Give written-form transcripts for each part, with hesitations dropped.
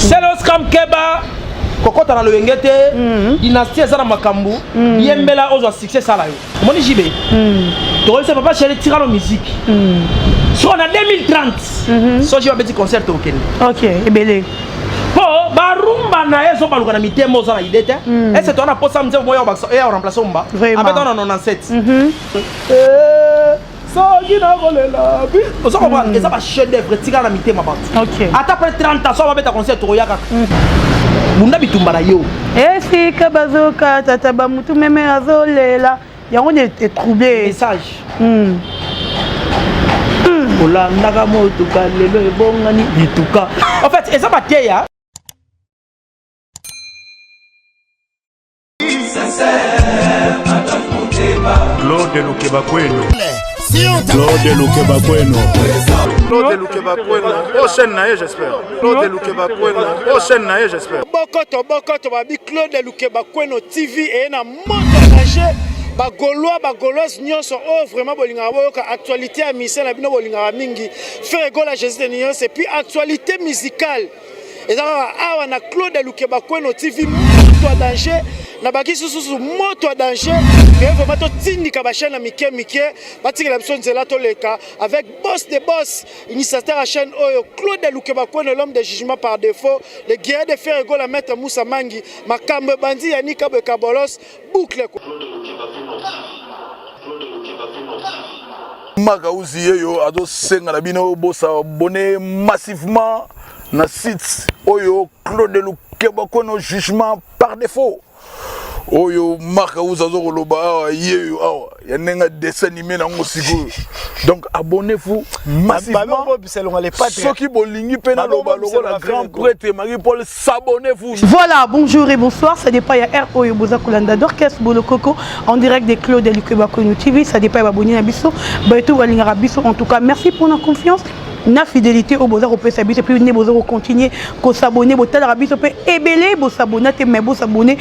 Selos Kamkeba kokota na loyengete dynastie eza na makambu yembela ozo succès sala yo moni jibe to se papa chéri tirano musique so na 2030 so je va petit concert au Kenya. OK, ebele po barumba na yeso baluka na mitemo za na idete et c'est on a posa mzee moyo ba ya remplacer umba après on en 97 so gina volela bi so ko ba eza ba chef d'œuvre tika na mitema ba OK ata après 30 ans so va beta concert to yaka bunda bitumba na yo esika bazoka tata ba mutu meme azolela yango ne te troublé message ola ndaka motuka lelo ebongani bituka en fait eza bateya Claude Lukeba Kweno. Claude Lukeba Kweno. Claude Lukeba Kweno. Prochaine naïe j'espère. Claude Lukeba Kweno. Prochaine naïe j'espère. Bokoto babi Claude Lukeba Kweno TV et na montage ba Gaulois nyonso oh vraiment bolinga boyoka actualité à mission na bino bolinga mingi faire gola Jésus de Nyons et puis actualité musicale. Et ça awa na Claude Lukeba Kweno TV moto danger na baki susu moto danger mais vraiment to tindika ba chaîne mike batiki la biso nzela to leka avec boss de boss initiateur à chaîne oyo Claude Lukeba Kweno l'homme de jugement par défaut le guerrier de faire gola maître Moussa Mangi makambe bandi yanika be kabolos boucle Maka uzi yeyo ado senga na bino bosa abonné massivement na site oyo Claude Lukeba Kweno jugement par défaut oyo maka uzazo koloba yeyo awa ya nenga dessin animé na ngosiko donc abonnez-vous massivement soki bolingi pe na loba logo la grand prêtre Marie-Paul s'abonnez-vous. Voilà, bonjour et bonsoir, ça dépend ya R oyo boza kolanda d'orchestre Bolokoko en direct de Claude Lukeba Kweno TV, ça dépend ya abonné na biso ba tout walingara biso. En tout cas, merci pour la confiance. Na fidélité au boza repé s'abonner puis ne boza continuer ko s'abonner botal rabiso pe ebele bo s'abonner te mais bo s'abonner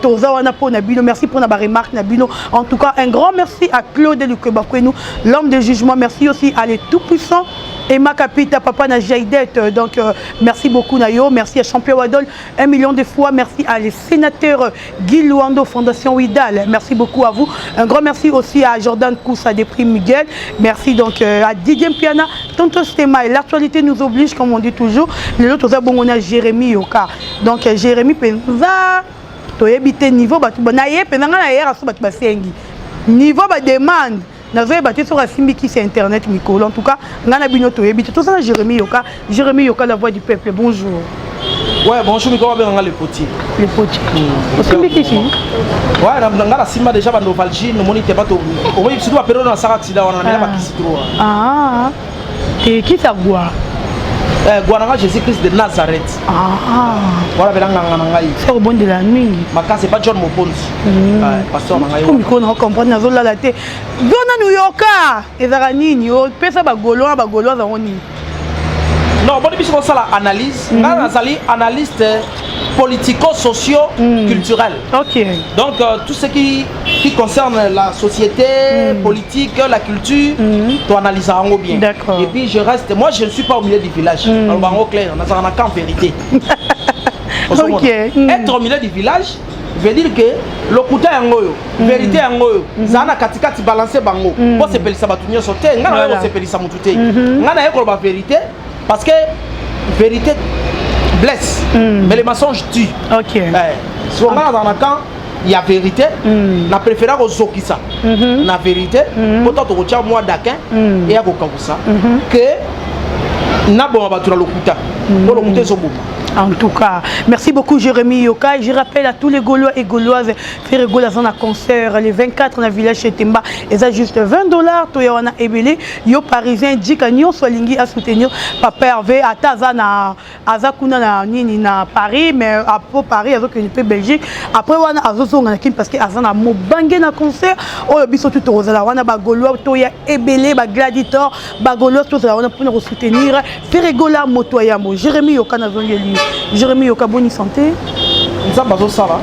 toza wana po na bino merci pour na ba remarque na bino en tout cas un grand merci à Claude Lukeba Kweno l'homme de jugement merci aussi à les tout puissants et ma capita papa na Jaidette donc merci beaucoup Nayo merci à Champion Wadol 1 million de fois merci à les sénateurs Guy Luando Fondation Widal merci beaucoup à vous un grand merci aussi à Jordan Koussa des prix Miguel merci donc à Didier Piana tonton Stéma l'actualité nous oblige comme on dit toujours les autres on a Jérémy Yoka donc Jérémy Penza to ebité niveau batu banaye penanga na hier aso batu basengi niveau ba demande nazo ebate sur Simbi qui c'est internet Mikolo en tout cas ngana bino to ebité tout ça Jérémy Yoka la voix du peuple bonjour. Ouais bonjour Mikolo benga les potiers au Simbi qui ici ouais na la Simba déjà ba novalgie no monite bato au moins surtout apéro na sara accident on a mis la bakisi trop ah et qui ça boit Guananga Jésus-Christ de Nazareth. Voilà, c'est au bon de la nuit. Ma c'est pas John Moponzi. Pasteur Nangaï. Comme on comprend, nous avons la tête. Dona New Yorka. Et Zaranini, pesa bagoloa zaoni. Non, bon, depuis qu'on ça l'analyse, analyste politico-socio-culturel. Ok. Donc, tout ce qui concerne la société, politique, la culture, tu analyses bien. D'accord. Et puis, moi, je ne suis pas au milieu du village. Alors, en clair, on a qu'en vérité. Ok. Être au milieu du village veut dire que le couteau est en haut, vérité est en haut. Ça a katikati balancé bango. Bon, c'est pelisa batunyo sauté. Ngana c'est pelisa mututé. Ngana yeko la vérité parce que vérité blesse, mais les mensonges tuent. Ok. Si on a dans le camp, il y a vérité. La préférence aux Zokisa. La vérité. Pourtant, tu retiens moi d'Aquin et à Gokabusa que n'a bon abattu le couteau. Pour le couteau, c'est bon. En tout cas, merci beaucoup Jérémy Yoka. Je rappelle à tous les Gaulois et Gauloises, faire Gaulois en concert, les 24 dans le village chez Temba, et ça juste $20. Toyana Ebele, yo Parisien, dit que nous solingi à soutenir Papa Hervé, à Tazana, à Zakuna na Nini na Paris, mais à Paris, à Zakuna Belgique. Après, on a Azozon parce que Azana mo bangé na concert, oh biso tout rosala, on a ba Gaulois, Toya Ebele, ba Gladiator, ba Gaulois, tout ça, on a pour soutenir, faire Gaulois motoyamo. Jérémy Yoka na zone Jérémy Yoka bonne santé. Nous avons ça là.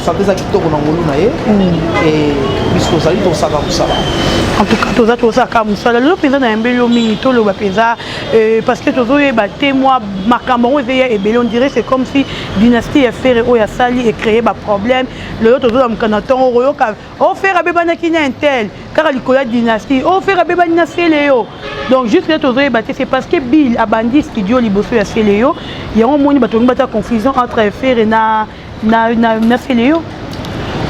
Santé ça qui tourne dans le monde et puisque ça dit on ça va ça. En tout cas, tout ça comme ça. Le président a un bel minito le président parce que toujours témoin Macambo et on dirait c'est comme si dynastie est fait au Yassali et créer des problèmes le toujours dans Canton au faire bébana qui n'est un tel car il connaît dynastie au faire bébana Léo donc juste les toujours c'est parce que Bill a bandit studio liboso ya Léo il y a un moment de confusion entre faire et na Léo.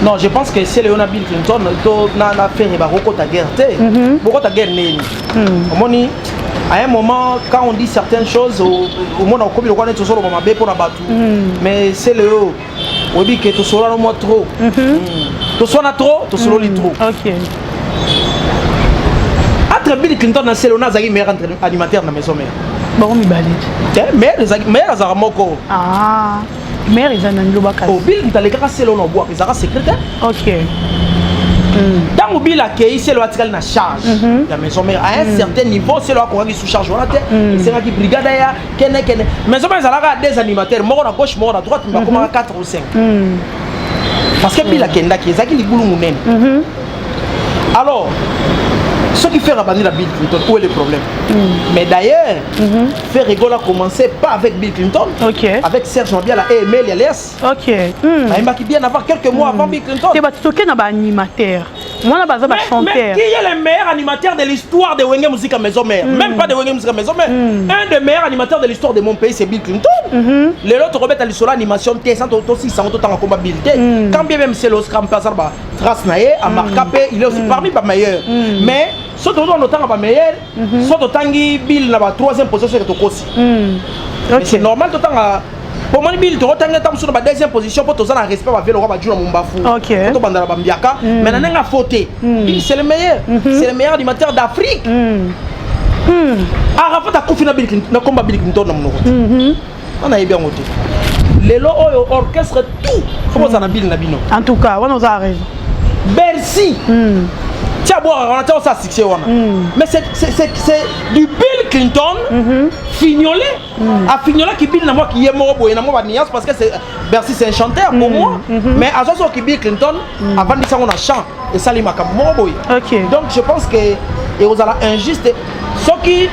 Non, je pense que c'est Léon Bill Clinton n'a fait beaucoup de guerre. Beaucoup de guerre. À un moment, quand on dit certaines choses, au monde on commis le roi pour la battre. Mais c'est Léon. On dit que tu seras le moins trop. Tu seras trop, tu seras le trop. Ok. Entre Bill Clinton et Léon, il y a meilleur animateur dans la maison. Bon, mi balade. Meilleur Azaramoko. Ah. Mère ils en ont le bac. Oh Bill il t'a les gars c'est l'on en bois ils ont secrétaire. Ok. Dans Bill accueille c'est le article na charge. La maison mère à un certain niveau c'est là qu'on a sous charge on a tête. C'est là qui brigade ya kene. Maison mère ça là des animateurs mort à gauche mort à droite mais comme 4 ou 5. Parce que Bill a kenda qui ezaki libulu munen. Alors ce qui fait rabanir la Bill Clinton, où est le problème? Mais d'ailleurs, faire rigoler a commencé pas avec Bill Clinton, avec Serge Mabiala et Emile Elias. Ok. Il m'a bien avant quelques mois avant Bill Clinton. C'est un animateur. Moi, je suis chanteur. Mais qui est le meilleur animateur de l'histoire de Wenge Musique à Maison Mère? Même pas de Wenge Musique à Maison Mère. Un des meilleurs animateurs de l'histoire de mon pays, c'est Bill Clinton. Les autres remettent à l'histoire l'animation T100 aussi, ça autant en combat Bill. Quand bien même c'est l'Oscar Mpasarba, Trasnaye, à Marcapé, il est aussi parmi les meilleurs. Mais surtout dans le temps à meilleur, surtout Tanguy Bill n'a pas troisième position que aussi. C'est normal tout temps à pour moi Bill tu retournes sur la deuxième position pour tous en respect avec le roi Badjou mon bafou. OK. Tout bandara bambiaka, mais n'a pas fauté. Bill c'est le meilleur, c'est le meilleur animateur d'Afrique. Arafat a confié Bill Clinton, combat Bill Clinton dans mon on a bien noté. Les lots orchestre tout. Comment ça n'a Bill Nabino? En tout cas, on a raison. Bercy. Tiens, bon, on attend ça succès. Mais c'est du Bill Clinton fignolé. À fignoler qui Bill n'a moi qui est mort parce que Bercy c'est un chanteur pour moi. Mais à ce qui Bill Clinton, avant de ça on a chant et ça les m'a comme mort. Donc je pense que et vous allez injuste. Ce qui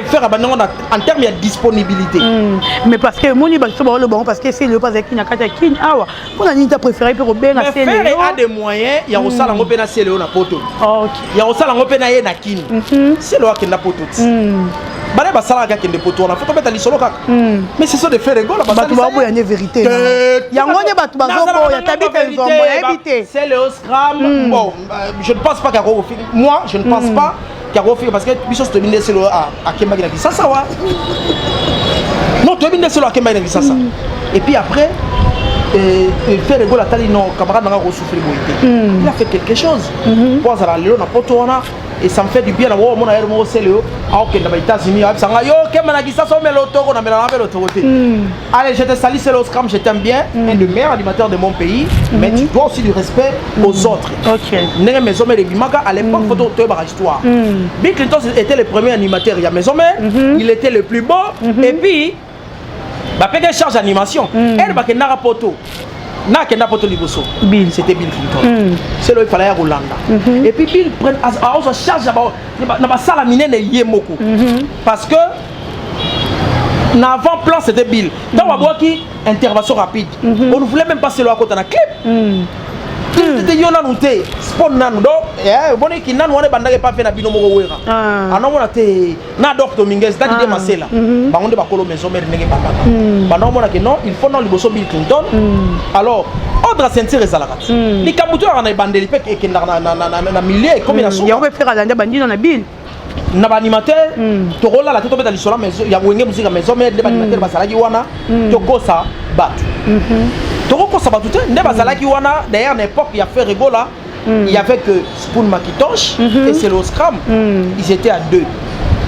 faire en termes de disponibilité. Mais parce que moi, parce que c'est le pas qui n'a qu'à kin awa. Pour la nita préférée pour bien à faire a des moyens, il y a aussi la ngopena c'est le na poto. OK. Il y a aussi la ngopena ye na kin. C'est le qui na poto. Bale basala ka kende poto na faut mettre l'isolo ka. Mais c'est ça de faire rigolo parce que il y a une vérité. Il y a ngone batu bazombo ya tabita nzombo ya éviter. C'est le scram. Bon, je ne pense pas qu'à moi, je ne pense pas parce que Bichos te mine c'est le à Kemba qui ça va. Non, tu mine c'est le à Kemba qui ça. Et puis après faire rigoler tali non camarade n'a pas souffrir boité. Il a fait quelque chose. Pour ça là na poto wana et ça me fait du bien na wo mona mo c'est le à OK dans les États-Unis ça yo Kemba qui ça so mais l'auto na mais l'auto côté. Allez, je te salue c'est le scram, je t'aime bien, un des meilleurs animateurs de mon pays, mais tu dois aussi du respect aux autres. OK. N'est maison mais les Bimaka à l'époque photo de par histoire. Bill Clinton était le premier animateur il y a maison mais il était le plus beau et puis bah peut-être charge d'animation elle va que nara poto na kenda poto liboso Bill c'était Bill Clinton c'est le il fallait à Rolanda et puis Bill prend à charge na ba sala minene yemoko parce que l'avant-plan c'était Bill dans on voit qui intervention rapide on ne voulait même pas se le à côté na clip c'était yona noté sport nanu do boni ki nanu wane bandage pas fait na bino moko wera ana mona te na docteur Minguez dadi de masela bangonde bakolo maison mère ndenge bandaka bana mona que non il faut non liboso Bill Clinton alors ordre ceinture ezalaka ni kamuto na bandeli pe ke na milieu combinaison ya on peut faire à l'ande bandi dans la Bill na ba animateur to rola la to beta lisolo maison ya wenge musique maison mère de ba animateur basalaki wana to kosa batu Toroko Sabatouté, d'ailleurs, à l'époque, il y a fait rigola. Il y avait que Spoon Macintosh et c'est le Scram. Ils étaient à deux.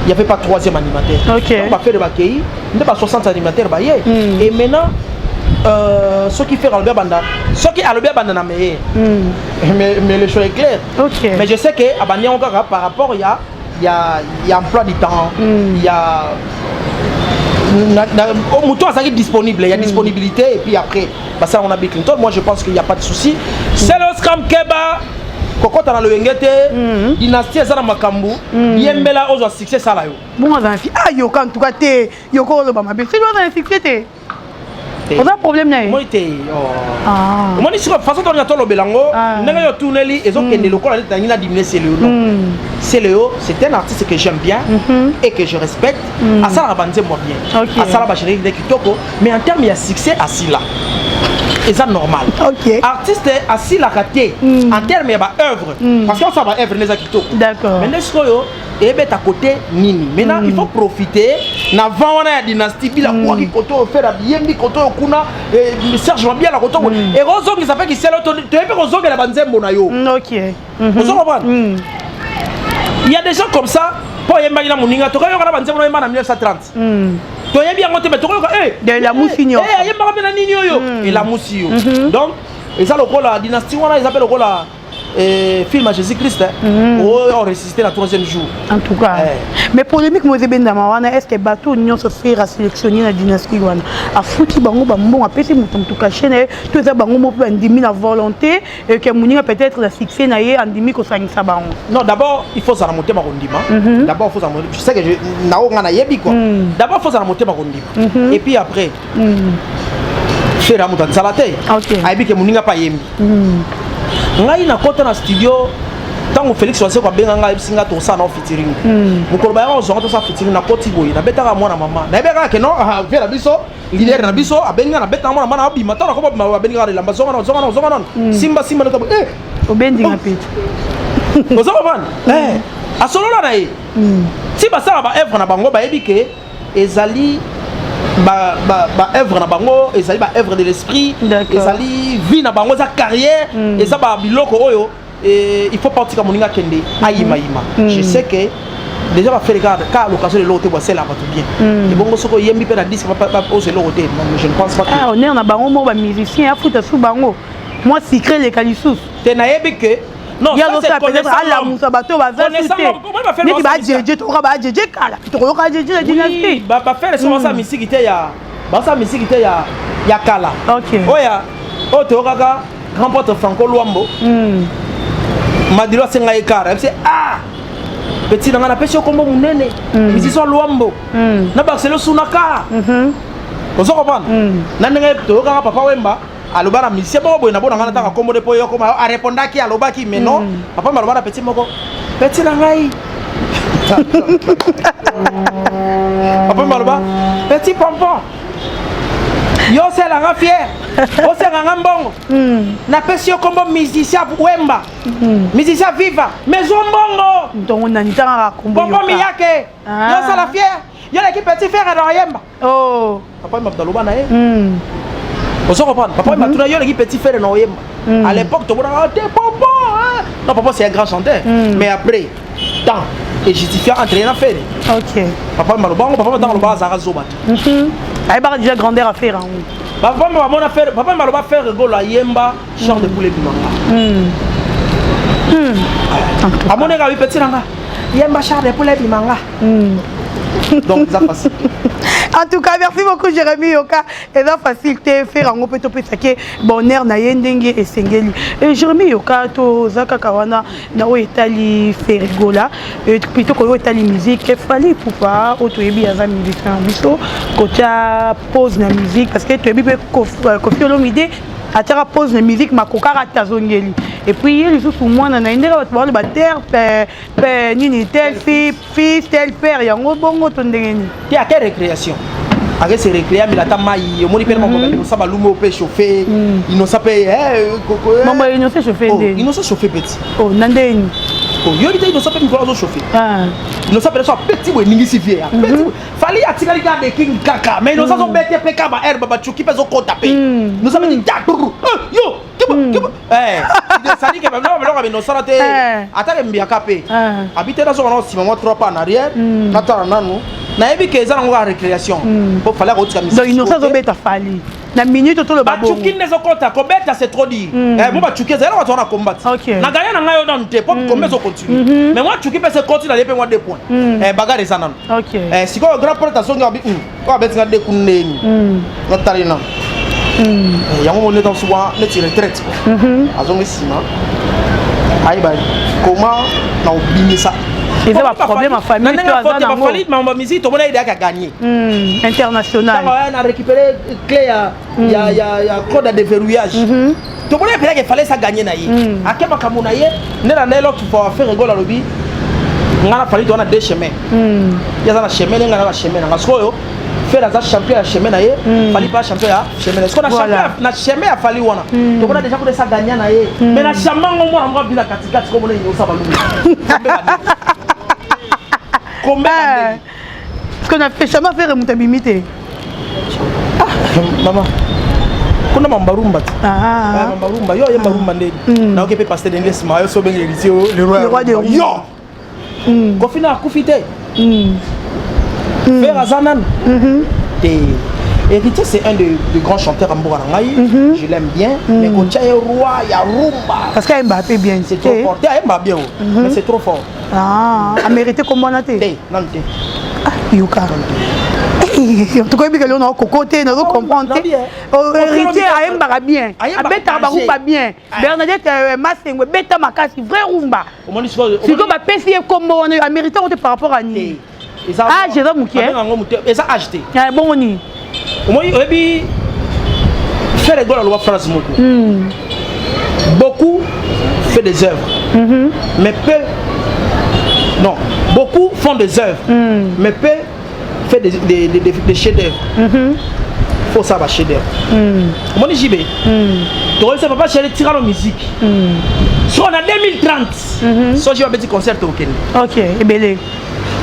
Il n'y avait pas troisième animateur. On va faire de Bakei, il n'y a pas 60 animateurs. Et maintenant, ce qui fait Albert Banda, ce qui est Albert Banda, mais le choix est clair. Mais je sais qu'à Bania, par rapport, il y a emploi du temps, il y a. Au mouton ça est disponible, il y a disponibilité et puis après bah ça on a Bill Clinton, moi je pense qu'il n'y a pas de souci. C'est le Scram Keba kokota na loyengete dynastie eza na makambo yembela ozwa succès sala yo bon azana fi yoka en tout cas te yoko oloba mabe si ozana succès te oza problème na ye moi te omoni siko façon tolinga tolobela ngo ndenge yo tuneli ezokende lokola neti nangi na dimine seleo non seleo c'est un artiste que j'aime bien et que je respecte asalaka banzembo bien asala bachérie de kitoko mais en termes ya succès asila eza normal artiste asilaka te en termes ya baœuvre parce que osala baœuvre neza kitoko mais nde sikoyo ebeta côté nini maintenant il faut profiter na vent wana ya dynastie bila kwaki koto ofera biyembi koto okuna Serge Mabia la koto et ozongisa pe kiselo toyepe kozongela banzembo na yo ozongobana il y a des gens comme ça po yembaki na moninga tokoyoka na banzembo na yemba na 1930 toyebi yango te mais tokoyoka de la musinyo yembaka mpe na nini oyo elamusi yo donc eza lokola dynastie wana eza mpe lokola film à Jésus-Christ on ressuscité le 3e jour en tout cas mais polémique moi benda mawana est-ce que bateau union se fait sélectionner la dynastie wana a fouti bango ba mbongo apesi mutu mutu kachene to eza bango mo pe ndimi na volonté et que muninga peut-être la succès na ye andimi ko sangisa bango non d'abord il faut ça monter ma kondima d'abord il faut ça monter je sais que na o ngana yebi quoi d'abord il faut ça monter ma kondima et puis après faire mutu nzalate aibi ke muninga pa yembi ngai na kota na studio tango Félix Wase kwa benga ngai bisinga to sa na featuring mukolo ba ya zonga to sa featuring na koti boy na betaka mwana mama na beka ke no vera biso leader na biso abenga na beta mwana mama abi matara ko ba benga la mbazonga na simba no to obendi ngapeti ozaba bana asolola na ye si basala ba œuvre na bango ba ebike ezali ba œuvre na bango ezali ba œuvre de l'esprit ezali vie na bango za carrière eza ba biloko oyo il faut partir comme moninga kende ayima je sais que déjà va faire car l'occasion de l'autre c'est là va tout bien et bongo soko yembi pe na disque pas oser l'autre mais je ne pense pas on est na bango mo ba musicien afuta sous bango moi secret les calisus te na yebi que non ça c'est peut-être à la musa bateau va faire mais ba jeje to ba jeje kala to ko ka jeje la dynastie ba faire sur ça musique te ya ba ça musique te ya kala oya o to kaka grand pote Franco Luambo madilo senga ekara c'est petit na ngana pesi kombo munene musicien Luambo na Barcelone sunaka ozo kopana na ndenge to kaka papa Wemba alobana musicien bobo na bona ngana taka kombo de po yoko ma répondaki alobaki mais non papa malobana petit moko petit na ngai papa maloba petit pompon yo c'est la fier o c'est nga mbongo na pesi yo kombo musicien Wemba musicien viva maison mbongo donc on a nitanga kombo pompon miyake yo c'est la fier yo l'équipe petit frère na Yemba papa mabdaloba na ye on comprend papa m'a tourné yo petit frère na Yemba à l'époque tout le monde était pompon non papa c'est un grand chanteur mais après temps et justifiant entraîner à faire papa m'a dans le bas à zobat ay ba déjà grandeur à faire papa m'a faire rigolo à Yemba chant de poulet bimanga à mon égard petit nanga Yemba chant de poulet bimanga donc ça facile. En tout cas, merci beaucoup Jérémy Yoka. Et ça facilité faire un peu de bonheur na yendenge et sengeli. Et Jérémy Yoka to zaka kawana na o etali ferigola et plutôt ko etali musique il fallait pour pas auto yebi aza musicien biso kota pause na musique parce que to yebi Koffi Olomide atira pause na musique makokara tazongeli et puis il joue pour moi na ndera ba ba terre pe nini tel fils tel père yango bongo to ndengeni ti a quelle récréation avec ces récréa mais la tamaï moni pe mo ça ba lumo pe chauffer innocent pe maman innocent chauffer innocent chauffer petit nandeni yo bita innocent pe miko azo chauffer innocent pe so petit boy ningi sivier petit fallait attirer les king kaka mais innocent so bete pe ka ba herbe ba chuki pe zo kota pe nous avons dit yo ça dit que même là mais innocent te atale mbiaka pe habiter dans son si maman 3 pas en arrière natara nanu na yebi ke za ngo récréation pour fallait rotika musique donc innocent zo beta fali na minute to le babo chuki nezo kota ko beta c'est trop dit bon ba chuki za là on a combattre na gagner na ngayo dans te pour combien zo continue mais moi chuki peut se continue aller pe moi 2 points bagarre ça nan si ko grand porte songa bi ko betinga de kuneni na tarina yango mo le temps souvent le retraite azongi sima Aïe, comment on oublie ça? C'est un problème en famille. Tu as famille, mais en musique, tout le monde a gagné. International. On a récupéré clé, il y a code de déverrouillage. Tout le monde a qu'il fallait ça gagner. À quel moment on a eu, l'autre pour faire rigoler à l'objet. On a fallu donner deux chemins. Il y a un chemin, il y a un chemin. Parce que faire la champion à chemin, il fallait pas champion à chemin. Parce qu'on a champion à chemin, il fallait voir. Donc on a déjà pour ça gagner. Mais la chemin, on va bien la catégorie comme on est au Sabalou. Combien ce qu'on a fait jamais faire remonter bimité. Ah maman. Kuna mambarumba. Ah mambarumba. Yo mambarumba ndé. Na oké passer dans l'esma yo so ben héritier le roi de yo. Ko fina kufité. Faire Azanan. Héritier c'est un des grands chanteurs à Mborangaï. Je l'aime bien. Mais quand il y a roi, il y a rumba. Parce qu'il Mbappé bien. C'est trop fort. Il y a Mbappé bien. Mais c'est trop fort. Ah, a mérité comme on a été. Non, ah, Yuka. En tout cas, il y a un côté, nous comprenons. Héritier a Mbappé bien. A Beta Barouba bien. Bernadette Massengo, Beta Makasi, vrai rumba. Si comme PC comme on a mérité par rapport à Ni. Ah, j'ai un mouquet. Et ça acheté. Bon, on y. Moi, il faire les gars la loi France beaucoup fait des œuvres, mais peu. Non, beaucoup font des œuvres, mais peu fait des chefs-d'œuvre. Faut ça va chef-d'œuvre. Moi, je dis, tu vois, ça va pas chercher tirer la musique. Si on a 2030, soit je vais petit concert au Kenya. Ok, et belé.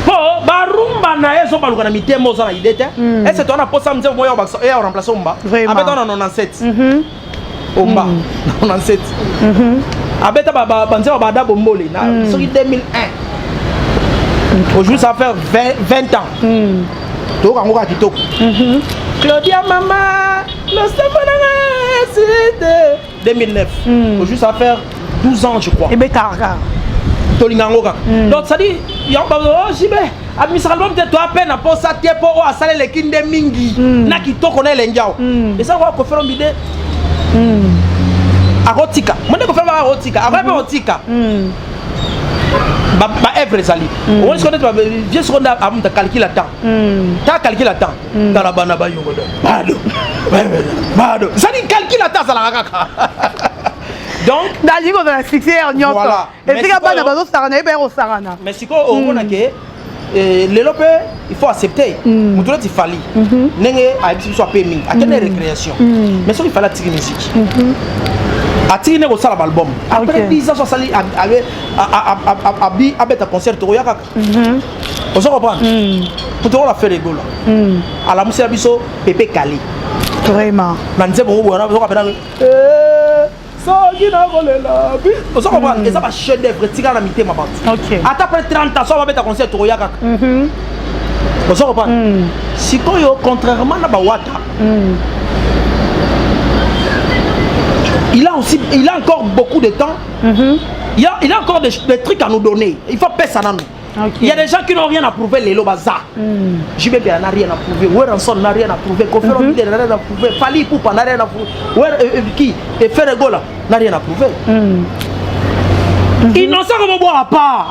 Oh, barumba na ezo baluka na mitemo za na idete. Est-ce que tu as posé ça mzee moyo ya remplacer Omba? Abeta na 97. Omba 97. Abeta ba banzé ba da bombole na soki 2001. Aujourd'hui ça fait 20 ans. To ka ngoka kitoko. Claudia mama, le semana c'est 2009. Aujourd'hui ça fait 12 ans je crois. Et Betarga. Donc ça dit, il y a un jibe. Administrativement peut-être toi à peine pour ça tiens pour à saler les kinde mingi. Na qui to connaît les ngiao. Et ça va ko faire un bidé. A rotika. Moi ne ko faire ba rotika. Après ba rotika. Ba evre sali. On se connaît pas bien seconde à me calculer le temps. Ta calcule le temps. Dans la bana ba yongo. Bado. Ça dit calcule le temps ça la kaka. Donc, dans la fixer en nyoko. Voilà. Et c'est pas na bazo sarana e ba ro sarana. Mais si ko on a que l'élope il faut accepter. Mutulo ti fali. Nenge a biso so paying, a quelle récréation. Mais ça il fallait tirer musique. A tirer nego sala album. Après 10 ans so sali a beta concert to yaka. On se reprend. Pour toi la faire rigolo. À la musique biso Pépé Kali. Vraiment. Manze bon on rappelle ça qui n'a volé la vie. On se comprend. Et ça va chef d'œuvre tirer la mité ma bande. OK. Après 30 ans ça va mettre un concert to yaka. On se comprend. Si koyo contrairement à Bawata. Il a encore beaucoup de temps. Il a encore des trucs à nous donner. Il faut payer ça dans nous. Okay. Il y a des gens qui n'ont rien à prouver, les Lobaza. JBB n'a rien à prouver, Werenson n'a rien à prouver, Koferon n'a rien à prouver, Fali Poupa n'a rien à prouver, qui et Ferregola n'a rien à prouver. Innocent comme on boira pas.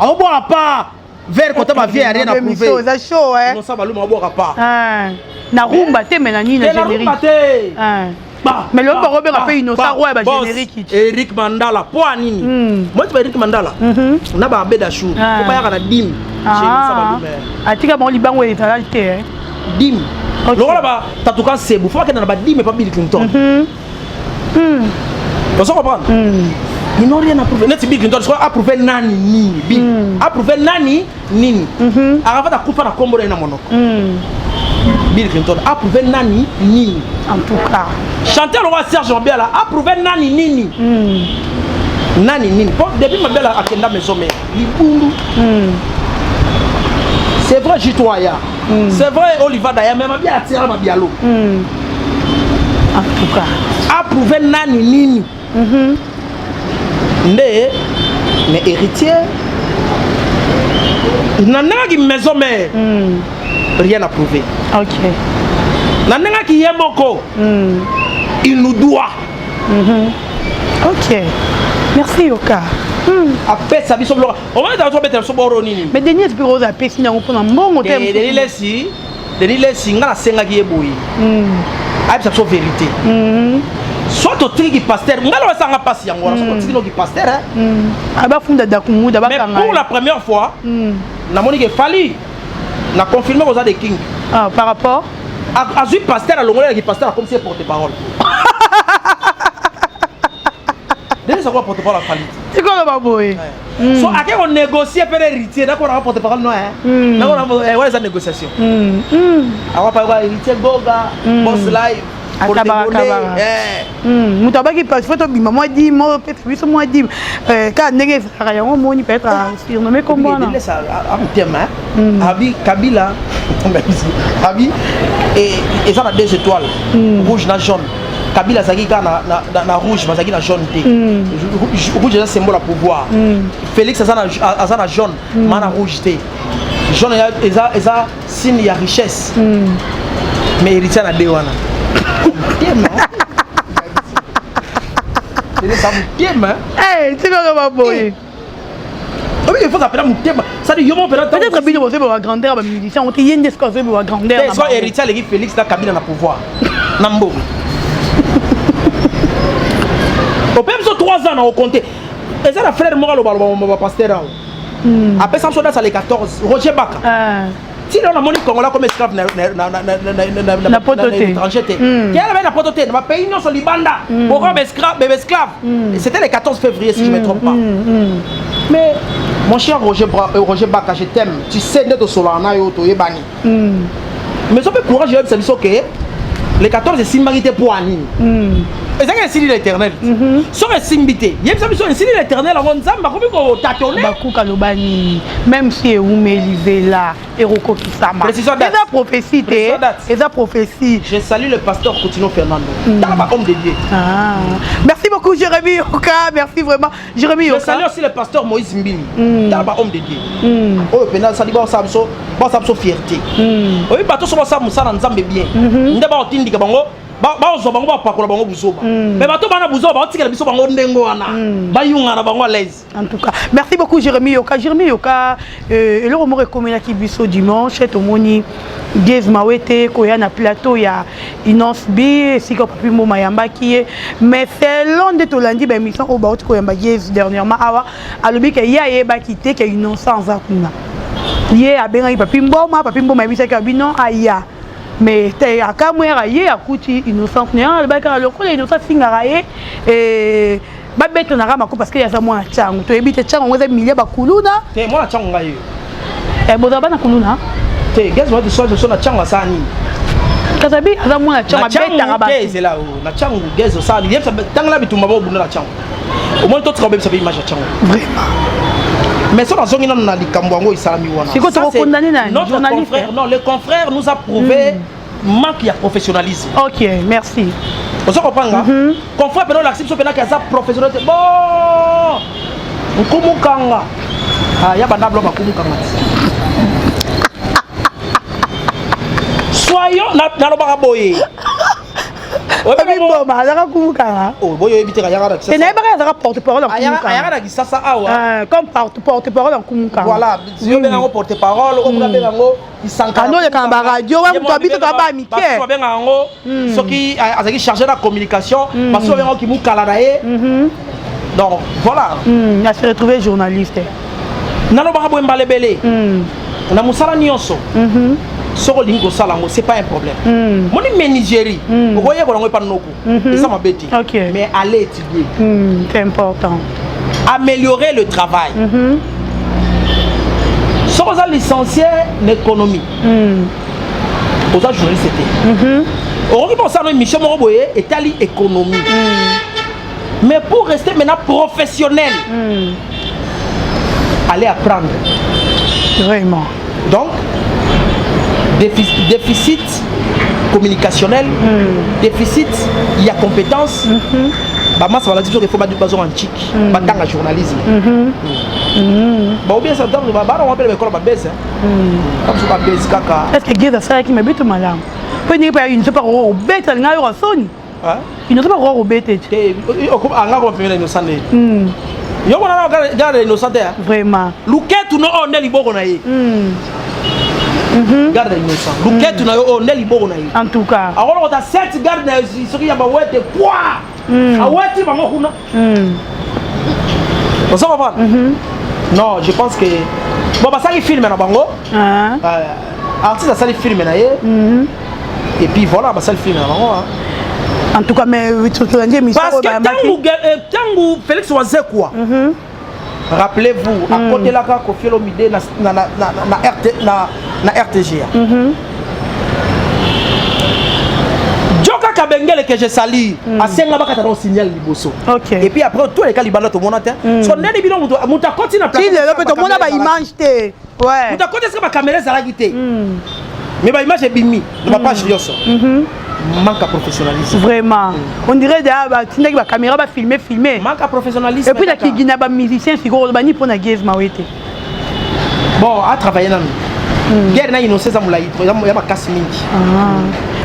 Vers quand ma vieille n'a rien à prouver. C'est chaud, hein. Innocent Balou on boira pas. Na rumba te menani na générique. Mais le Robert a fait innocent ouais ba générique. Eric Mandala poa nini? Moi tu Eric Mandala. On a ba Bedachou. Faut pas y a dim. Atika bon libango étalité hein. Dim. Lokola ba tatuka sebu. Faut pas que na ba dim et pas Bill Clinton. On se comprend? Ils n'ont rien à prouver. Net Bill Clinton soit approuvé nani nini. Approuvé nani nini. Avant de couper la combo na monoko. Bill Clinton approuvé nani nini. En tout cas. Chanteur le roi Serge Obiala approuvé nani nini. Nani nini. Depuis ma belle à Kenda maison mais Libundu. C'est vrai Jitoya. C'est vrai Oliva Daya même bien attirer ma bialo. En tout cas. Approuvé nani nini. Mais héritier nana qui maison mais rien à prouver. OK. Nana qui est moko. Il nous doit. OK. Merci Yoka. apesa biso bloka omona ta so betela so boro nini mais Denis Espiroz apesi nango mpona mbongo te Denis Lesi nga nasengaki ye boye ayebisa biso vérité soit totriki pasteur nga loba esanga mpasi yango wana so totiki noki pasteur abafunda dakumuda mais pour la première fois namoni ke fali na confirme koza de king par rapport azwi pasteur alongolelaki pasteur akomi si porte parole Denis akola porte parole afali tikoloba boye so ake konégocier mpe héritier nakona porte parole no nakona eza négociation akapa héritier goga boss live moto abaki fo tobima mwa dim peut-être biso mwa dim kaka ndenge ezalaka yango moni peut-être surnommé kombwana amutema abi kabila abi eza na 2 étoiles rouge na jaune kabila azalaki kaka na rouge bazalaki na jaune te rouge eza symbole ya pouvoir félix aza na jaune ma na rouge te jaune eza signe ya richesse mais héritier na 2 wana il faut s'appeler Moutema. Ça dit Yomo peut-être que vous avez la grandeur de musicien, on dit des choses de la grandeur. C'est soit héritier les Félix na Kabila na pouvoir. Nambo. Au même so 3 ans au compter. Et ça la frère moral au pasteur. Après ça on ça les 14 Roger Baka. Si on a moni Congolais comme esclave na étranger té. Qui avait na pototé dans pays non sur libanda. Pourquoi esclave c'était le 14 février si je me trompe pas. Mais mon cher Roger Baka, je t'aime. Tu sais net au solana yo to yebani. Mais ça peut courage ça dit OK. Les 14 c'est simbarité pour anine. Et ça c'est l'éternel. Sur simbité. Il y a ça mission c'est l'éternel avant nzamba comme ko tatonner. Bakuka lobani même si umelive là eroko kisama. C'est la prophétie té. C'est la prophétie. Je salue le pasteur Coutinho Fernando. Taba homme de Dieu. Merci beaucoup Jérémy Yoka, merci vraiment Jérémy Yoka. Je salue aussi le pasteur Moïse Mbili. Taba homme de Dieu. Oh pena ça dit ba ça so fierté. Oui bato so ça musala nzambe bien. Ndeba otindika bango baozo bango bapakola bango buzoba mais bato bana buzoba baotikela biso bango ndengo wana bayunga na bango à l'aise. En tout cas merci beaucoup Jérémy Yoka. Jérémy Yoka le romo rekomela biso dimanche tomoni Gez Mawete koya na plateau ya Inonce B siko papi mo mayamba ki mais selon de tolandi ba émission o baoti koyamba Gez dernièrement awa alobi ke ya ye ba kité ke innocence akuna ye abenga papi mboma yebisa ke bino aya mais t'es à Kamwera yé à Kouti innocente néant le bac à l'eau les innocents singaraye et babette na rama parce qu'il y a ça moi changu tu habites changu on va milliers bakuluna t'es moi changu ngayo et bozaba na kuluna t'es gaz moi de soir na changu sani kasabi aza moi changu bête na raba c'est là na changu gaz sani yé ça tangla bitumba bo bunda na changu au moins toi tu vas ça image changu vraiment. Mais ça, nous avons dit que c'est quoi tu condamné notre journaliste confrère, non, le confrère nous a prouvé manque de professionnalisme. Ok, merci. Vous comprenez? Confrère, pendant l'acception, pendant qu'il y a ça professionnel. Bon, on kanga. Ah, il y a un blog à Kumukanga. Soyons dans le baraboye. Oh, boyo ebiteka yaka ça. Et n'a porte-parole en Kumukanga. Ayaka ça awa. Comme porte-parole en Kumukanga. Voilà, yo benga porte-parole, on benga ngo isankana. Ah non, le kamba radio, wa muto abito ka ba mike. Parce que benga ngo soki azaki chargé de la communication, parce que benga ki mukala nae. Donc voilà. Il s'est retrouvé journaliste. Nalo ba bo mbalebele. Na musala nyonso. Soko lingo salango c'est pas un problème. Moni Nigérie, vous voyez qu'on pas noko. Et ça m'a bêté. Mais allez étudier. C'est important. Améliorer le travail. Soko za licencié en économie. Aux journalistes c'était. On pense à une mission moboye étali économie. Mais pour rester maintenant professionnel, allez apprendre. Vraiment. Donc déficit communicationnel, déficit, il y a compétence. Bah moi ça va dire qu'il faut mettre du bazar antique, dans le journalisme. Bah ou bien ça donne, bah on appelle l'école bah baisse. Comme ça bah baisse kaka. Est-ce que Guy ça qui m'habite malin? Peut n'y pas une super gros bête, elle n'a eu un son. Il ne sait pas gros bête. On a compris la innocente. Yo on garde innocent. Vraiment. Luketu no on est liboko na ye. Garde innocent. Luketu na yo on est liboko na ye. En tout cas. Alors on a 7 gardes na sori ya ba wete quoi. A wete bango kuna. On s'en va. Non, je pense que bon bah ça il filme na bango. Artiste ça il filme na ye. Et puis voilà, bah ça le film na bango. En tout cas, mais parce que tangu Félix Wazekwa, rappelez-vous, à côté là, Kofi Olomide na RTG. Joka Kabengele que je salue, à Sengaba Kataro signal liboso. Et puis après, tous les cas, il balade au monde. Son nez est bien, Mouta continue à placer. Il est là, tout le monde a une image. Ouais. Mouta continue à caméra zalagité. Mais ma image est bimi, ne va pas jouer ça. Manque à professionnalisme. Vraiment. On dirait que la caméra va filmer. Manque à professionnalisme. Et puis, il y a des musiciens qui ont été pour la guise. Bon, à travailler dans nous. Guerre n'a innocé ça moulaï, il y a ma casse mingi.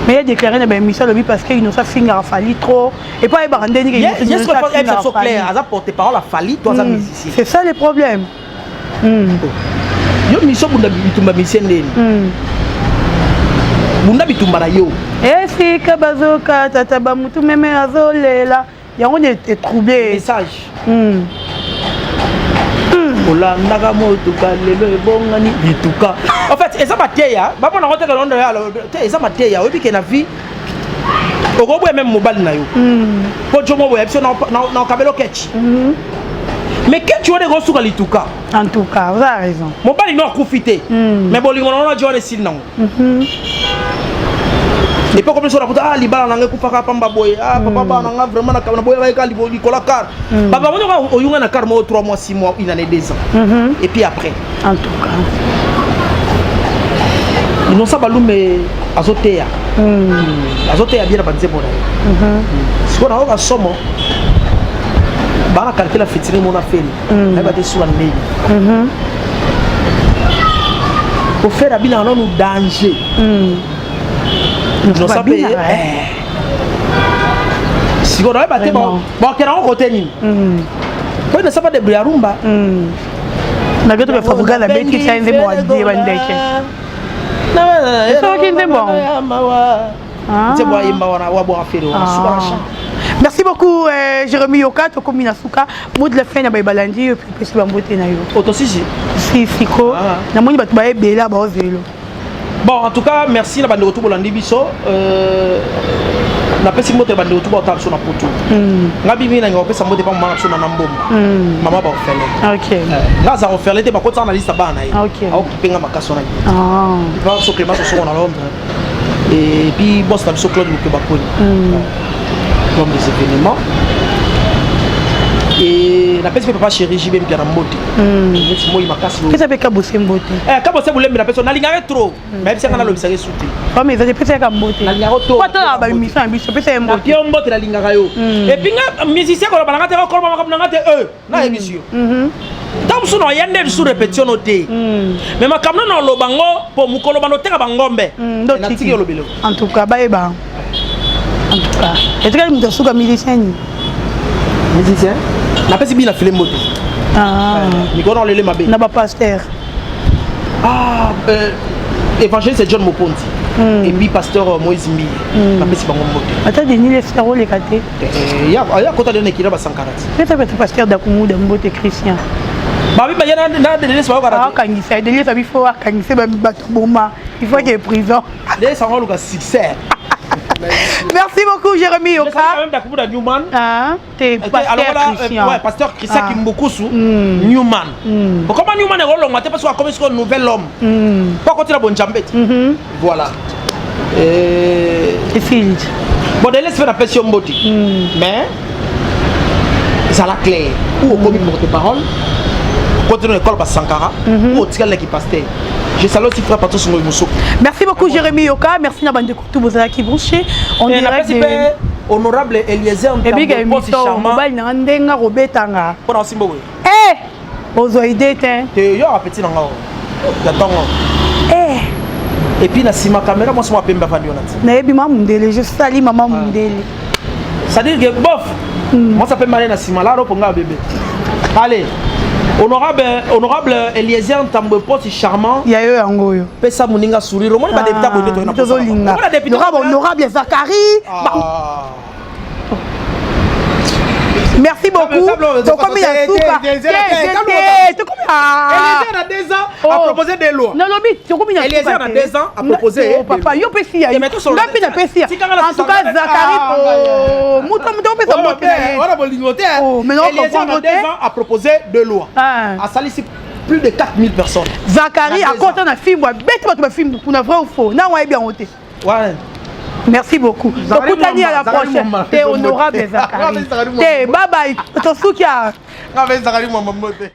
Mais il a déclaré dans l'émission parce qu'il innocent Finga a fallu trop. Et pas il va rendre des yes, c'est clair, à porter parole a fallu toi ça musicien. C'est ça le problème. Yo mission pour bitumba musicien ndeni. Bunda bitumba na yo. Si kabazoka tata ba mutu meme azolela. Yango est troublé. Message. Olanda motuka lelo ebongani bituka. En fait, eza mateya, ba mona rote ka londo ya, eza mateya, obi ke na vie. Ogobo même mobile na yo. Po jomo bo episode na kabelo ketch. Mais que tu as des ressources à l'ituka. En tout cas, vous avez raison. Mobile non profité. Mais bon, on a déjà les non. Et pas comme ça, ah, libala nanga kupaka pamba boy, ah, papa nanga vraiment na boy va égal li kola car. Papa on yunga na car mo 3 mois 6 mois, une année 2 ans. Et puis après. En tout cas. Ils n'ont pas balume azotea. Azotea bien banze bona. Si on a un somme, bah calculer la fitine mon affaire. Elle va dessus la neige. Pour faire la bilan nous danger. Nous sommes payés. Si on a battu, bon, qu'elle a un côté ni. Quand ne savent pas de briarumba. Na gato fa buga la beti sa inde mo adi bandeke. Na eso kinde bon. C'est moi imba wana wa bo affaire wana super. Merci beaucoup Jérémy Yoka to komina suka mot de la fin na balandi et puis pesi ba mbote na yo. Autosiji. Si siko na moni batu ba ebela ba ozelo. Bon, en tout cas, merci na bande retour bolandi biso. Na pesi moto bande retour ba tabso na poto. Ngabi mina nga pesa moto pa mama na so na mbomba. Mama ba ofele. OK. Là ça ofele te ba ko tsana lista ba na ye. OK. Au kipenga makaso na ye. Ah. Ba so Clément so na Londres. Et puis boss na biso Claude Lukebakoni. L'homme des événements. Et la personne papa chéri JB bien en mode. Moi il m'a cassé. Qu'est-ce que ça bosser mbote? Quand vous la personne n'alingare trop. Même si on a le biscuit sauté. Pas mais ça peut être comme mbote. N'alingare trop. Pas tant ba mission biso peut être mbote. Bien mbote la lingara yo. Et puis musicien ko balanga te ko ba ngate na émission. Tam so no yende sous répétition noté. Mais ma kamna no lo bango po mukolo bano teka bangombe. Na tiki yo lo bilo. En tout cas ba eba. En tout cas, est-ce que nous sommes musiciens? Musicien? Na pesi bien la filé moto. Ah. Ni ko non le mabe. Na ba pasteur. Ah, évangéliste c'est John Moponti. Et puis pasteur Moïse Mbi. Na pesi bango moto. Ata Denis les frères les katé. Ya kota de nekira ba 140. Peut-être pasteur d'Akumu de Mbote Christian. Ba bi ba yana na de les ba ko Ah quand il fait de les abi faut quand il fait ba boma. Il faut qu'il y ait prison. Les ça va le succès. Merci beaucoup Jérémy Yoka. Quand même d'Akumu Newman. Ah, t'es pasteur Christian. Ouais, pasteur Christian Kimbokusu Newman. Comment Newman est relongé parce qu'on a comme un nouvel homme. Pas côté la bonne jambette. Voilà. Et Field. Bon, de laisse faire la pression mboti. Mais ça la clé. Ou au commis porte-parole. Continue l'école par Sankara. Ou au tigre qui pasteur. Je salue aussi frère Patrice Ngoïmousso. Merci beaucoup Jérémy Yoka, merci Nabande Koutou Bozala qui branché. On dirait que honorable Eliezer Ntambo c'est charmant. Mobile na ndenga robetanga. Pour Simbo. Ozoïde te. Te yo petit nanga. Ya tongo. Et puis na sima caméra moi sama pemba fandi onati. Na yebi maman Mundele, je sali maman Mundele. Ça dit que bof. Moi ça peut m'aller na sima là pour nga bébé. Allez. Honorable Eliezer Ntambwe Pote charmant. Il y a eu un goyo. Pesa Mouninga sourire. Au moins, il y a des députés. Honorable Zachary. Merci beaucoup. Donc, comme il y a Eliezer a 2 ans à proposer des lois. Non, Eliezer a 2 ans à proposer des lois. Papa, yo pesi. En tout cas, Zachary, Eliezer a 2 ans à proposer 2 lois. À Salisi, plus de 4000 personnes. Zachary, à côté d'un film, bête film, pour vrai ou faux. Non, ouais, bien ôté. Ouais. Merci beaucoup. Donc, Koutani à la prochaine. T'es honorable, Zachary. Bye bye.